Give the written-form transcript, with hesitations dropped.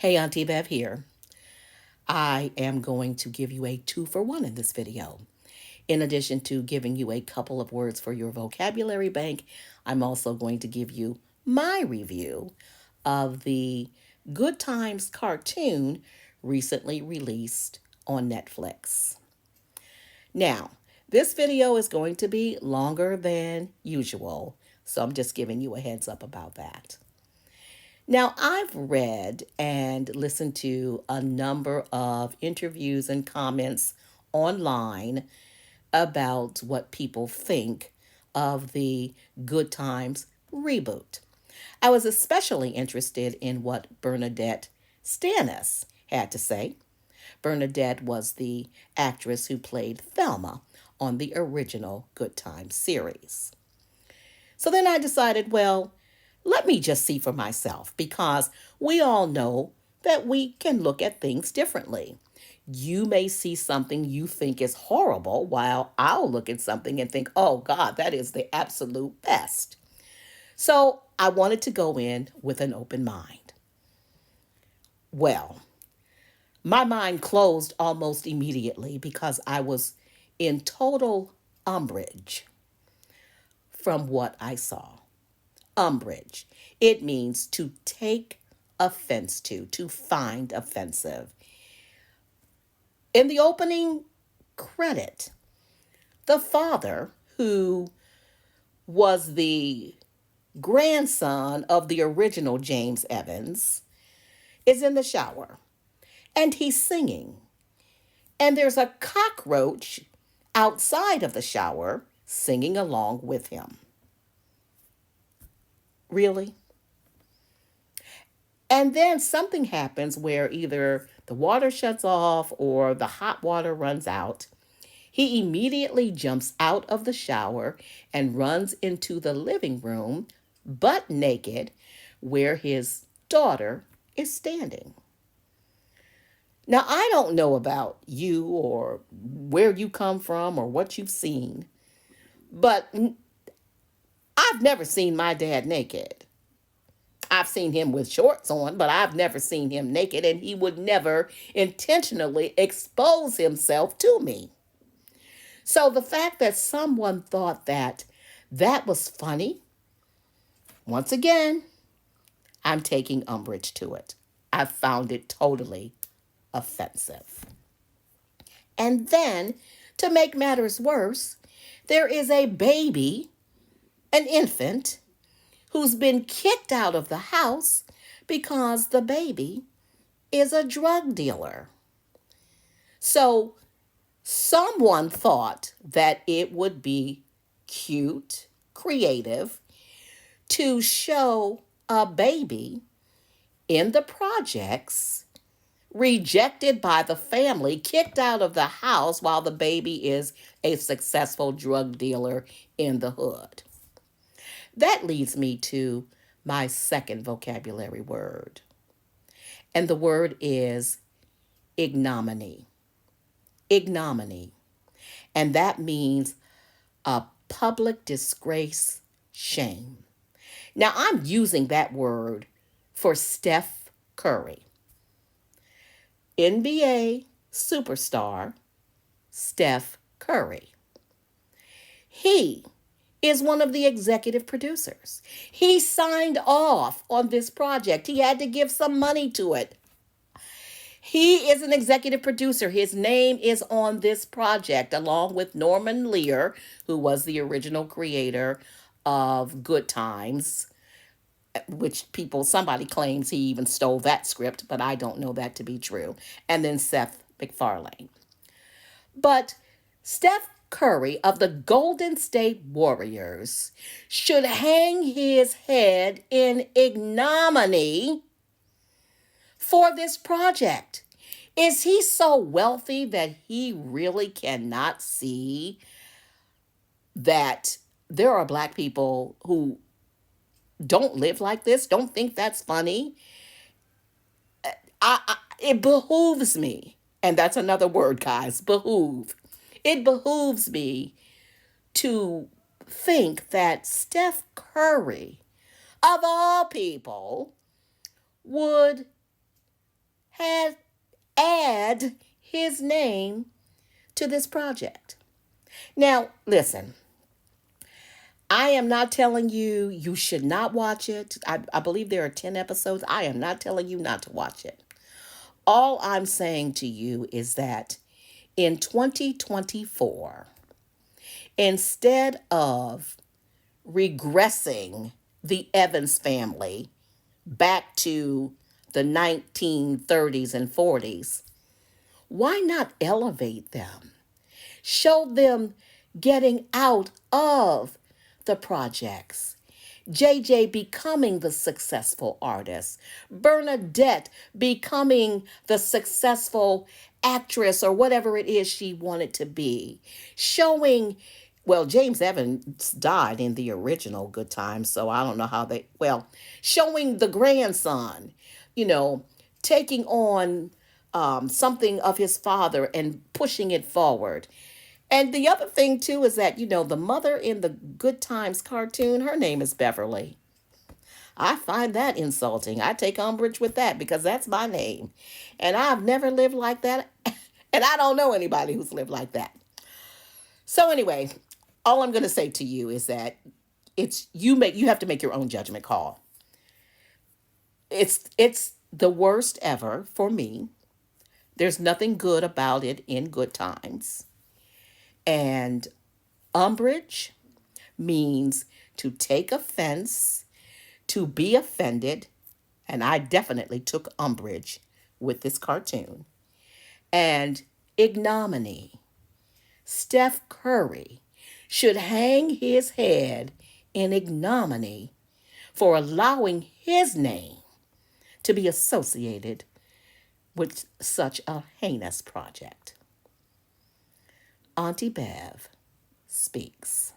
Hey, Auntie Bev here. I am going to give you a 2-for-1 in this video. In addition to giving you a couple of words for your vocabulary bank, I'm also going to give you my review of the Good Times cartoon recently released on Netflix. Now, this video is going to be longer than usual, so I'm just giving you a heads up about that. Now, I've read and listened to a number of interviews and comments online about what people think of the Good Times reboot. I was especially interested in what Bernadette Stannis had to say. Bernadette was the actress who played Thelma on the original Good Times series. So then I decided, well, let me just see for myself because we all know that we can look at things differently. You may see something you think is horrible, while I'll look at something and think, oh God, that is the absolute best. So I wanted to go in with an open mind. Well, my mind closed almost immediately because I was in total umbrage from what I saw. Umbrage. It means to take offense to find offensive. In the opening credit, the father, who was the grandson of the original James Evans, is in the shower and he's singing. And there's a cockroach outside of the shower singing along with him. Really? And then something happens where either the water shuts off or the hot water runs out. He immediately jumps out of the shower and runs into the living room, butt naked, where his daughter is standing. Now, I don't know about you or where you come from or what you've seen, but I've never seen my dad naked. I've seen him with shorts on, but I've never seen him naked, and he would never intentionally expose himself to me. So the fact that someone thought that that was funny, once again, I'm taking umbrage to it. I found it totally offensive. And then, to make matters worse, there is a baby, an infant, who's been kicked out of the house because the baby is a drug dealer. So someone thought that it would be cute, creative, to show a baby in the projects, rejected by the family, kicked out of the house while the baby is a successful drug dealer in the hood. That leads me to my second vocabulary word. And the word is ignominy. Ignominy. And that means a public disgrace, shame. Now, I'm using that word for Steph Curry, NBA superstar Steph Curry. He is one of the executive producers. He signed off on this project. He had to give some money to it. He is an executive producer. His name is on this project, along with Norman Lear, who was the original creator of Good Times, which somebody claims he even stole that script, but I don't know that to be true. And then Seth MacFarlane. But Steph Curry of the Golden State Warriors should hang his head in ignominy for this project. Is he so wealthy that he really cannot see that there are black people who don't live like this, don't think that's funny? It behooves me, and that's another word, guys, behoove. It behooves me to think that Steph Curry, of all people, would had add his name to this project. Now, listen, I am not telling you you should not watch it. I believe there are 10 episodes. I am not telling you not to watch it. All I'm saying to you is that in 2024, instead of regressing the Evans family back to the 1930s and 40s, why not elevate them? Show them getting out of the projects. JJ becoming the successful artist. Bernadette becoming the successful actress or whatever it is she wanted to be. Showing, well, James Evans died in the original Good Times, so I don't know how they, well, showing the grandson, you know, taking on something of his father and pushing it forward. And the other thing too is that, the mother in the Good Times cartoon, her name is Beverly. I find that insulting. I take umbrage with that because that's my name. And I've never lived like that. And I don't know anybody who's lived like that. So anyway, all I'm going to say to you is that you have to make your own judgment call. It's the worst ever for me. There's nothing good about it in Good Times. And umbrage means to take offense, to be offended, and I definitely took umbrage with this cartoon. And ignominy. Steph Curry should hang his head in ignominy for allowing his name to be associated with such a heinous project. Auntie Bev speaks.